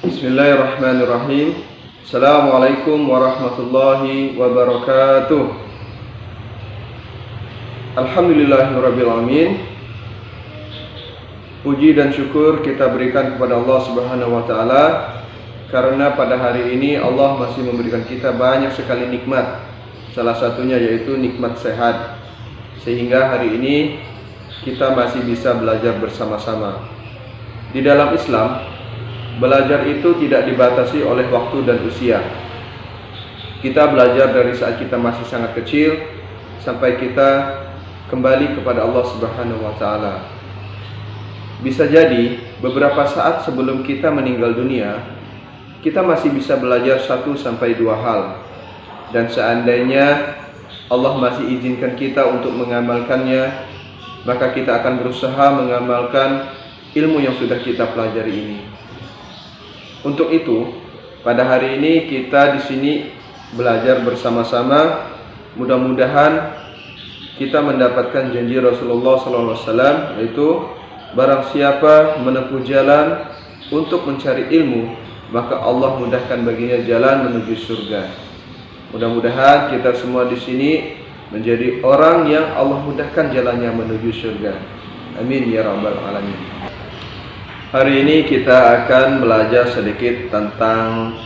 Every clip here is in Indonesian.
Bismillahirrahmanirrahim. Assalamualaikum warahmatullahi wabarakatuh. Alhamdulillahirabbil alamin. Puji dan syukur kita berikan kepada Allah Subhanahu wa taala karena pada hari ini Allah masih memberikan kita banyak sekali nikmat. Salah satunya yaitu nikmat sehat. Sehingga hari ini kita masih bisa belajar bersama-sama. Di dalam Islam, belajar itu tidak dibatasi oleh waktu dan usia. Kita belajar dari saat kita masih sangat kecil sampai kita kembali kepada Allah Subhanahu wa taala. Bisa jadi beberapa saat sebelum kita meninggal dunia, kita masih bisa belajar 1 sampai 2 hal. Dan seandainya Allah masih izinkan kita untuk mengamalkannya, maka kita akan berusaha mengamalkan ilmu yang sudah kita pelajari ini. Untuk itu, pada hari ini kita di sini belajar bersama-sama. Mudah-mudahan kita mendapatkan janji Rasulullah SAW, yaitu barang siapa menempuh jalan untuk mencari ilmu, maka Allah mudahkan baginya jalan menuju surga. Mudah-mudahan kita semua di sini menjadi orang yang Allah mudahkan jalannya menuju surga. Amin ya rabbal alamin. Hari ini kita akan belajar sedikit tentang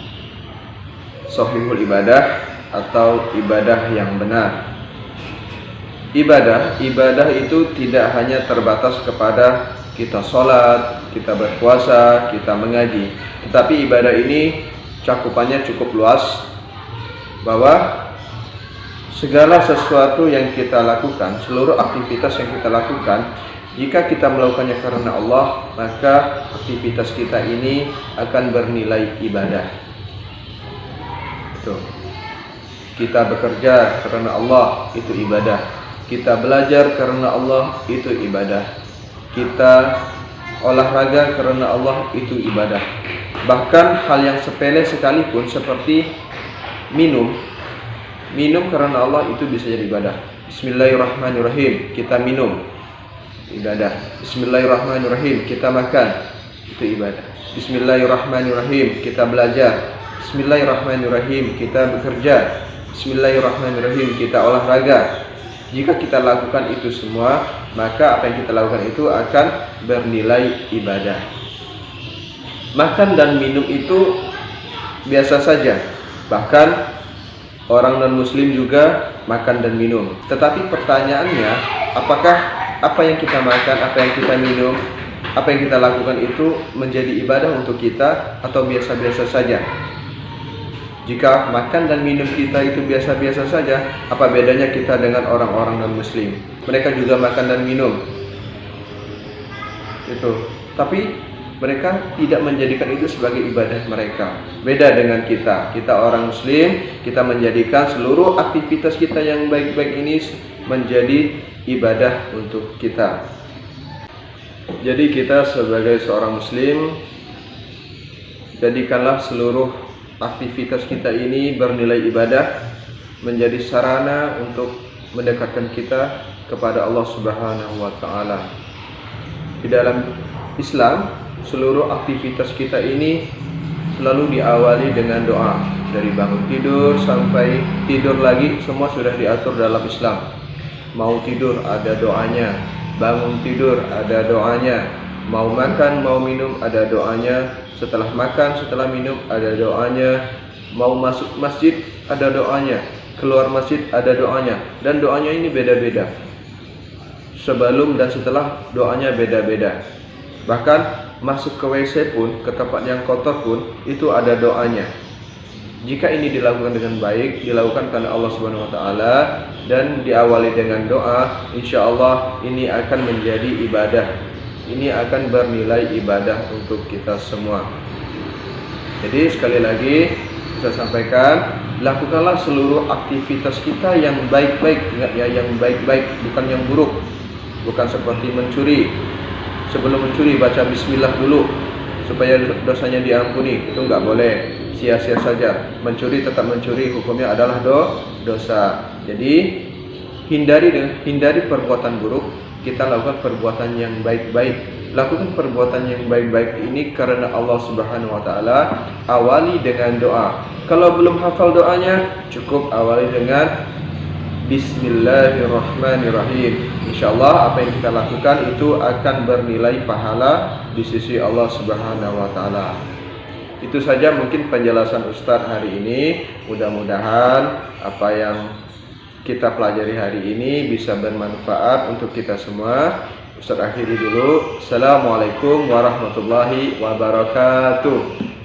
Shahihul ibadah atau ibadah yang benar. Ibadah itu tidak hanya terbatas kepada kita sholat, kita berpuasa, kita mengaji. Tetapi ibadah ini cakupannya cukup luas, bahwa segala sesuatu yang kita lakukan, seluruh aktivitas yang kita lakukan, jika kita melakukannya karena Allah, maka aktivitas kita ini akan bernilai ibadah. Itu. Kita bekerja karena Allah, itu ibadah. Kita belajar karena Allah, itu ibadah. Kita olahraga karena Allah, itu ibadah. Bahkan hal yang sepele sekalipun seperti minum karena Allah, itu bisa jadi ibadah. Bismillahirrahmanirrahim, kita minum, ibadah. Bismillahirrahmanirrahim, kita makan, itu ibadah. Bismillahirrahmanirrahim, kita belajar. Bismillahirrahmanirrahim, kita bekerja. Bismillahirrahmanirrahim, kita olahraga. Jika kita lakukan itu semua, maka apa yang kita lakukan itu akan bernilai ibadah. Makan dan minum itu biasa saja. Bahkan orang non-muslim juga makan dan minum. Tetapi pertanyaannya, apakah apa yang kita makan, apa yang kita minum, apa yang kita lakukan itu menjadi ibadah untuk kita atau biasa-biasa saja? Jika makan dan minum kita itu biasa-biasa saja, apa bedanya kita dengan orang-orang non-muslim? Mereka juga makan dan minum. Itu. Tapi mereka tidak menjadikan itu sebagai ibadah mereka. Beda dengan kita. Kita orang muslim, kita menjadikan seluruh aktivitas kita yang baik-baik ini menjadi ibadah untuk kita. Jadi kita sebagai seorang muslim, jadikanlah seluruh aktivitas kita ini bernilai ibadah, menjadi sarana untuk mendekatkan kita kepada Allah Subhanahu wa taala. Di dalam Islam, seluruh aktivitas kita ini selalu diawali dengan doa. Dari bangun tidur sampai tidur lagi, semua sudah diatur dalam Islam. Mau tidur ada doanya, bangun tidur ada doanya, mau makan, mau minum ada doanya, setelah makan, setelah minum ada doanya, mau masuk masjid ada doanya, keluar masjid ada doanya, dan doanya ini beda-beda. Sebelum dan setelah doanya beda-beda. Bahkan masuk ke WC pun, ke tempat yang kotor pun, itu ada doanya. Jika ini dilakukan dengan baik, dilakukan karena Allah Subhanahu wa taala dan diawali dengan doa, insya Allah ini akan menjadi ibadah. Ini akan bernilai ibadah untuk kita semua. Jadi sekali lagi saya sampaikan, lakukanlah seluruh aktivitas kita yang baik-baik. Ingat ya, yang baik-baik, bukan yang buruk. Bukan seperti mencuri. Sebelum mencuri baca bismillah dulu supaya dosanya diampuni. Itu enggak boleh, sia-sia saja. Mencuri tetap mencuri, hukumnya adalah dosa. Jadi hindari perbuatan buruk, kita lakukan perbuatan yang baik-baik. lakukan perbuatan yang baik-baik ini karena Allah Subhanahu wa taala. Awali dengan doa. Kalau belum hafal doanya, cukup awali dengan Bismillahirrahmanirrahim. Insyaallah apa yang kita lakukan itu akan bernilai pahala di sisi Allah Subhanahu wa taala. Itu saja mungkin penjelasan Ustadz hari ini. Mudah-mudahan apa yang kita pelajari hari ini bisa bermanfaat untuk kita semua. Ustadz akhiri dulu. Assalamualaikum warahmatullahi wabarakatuh.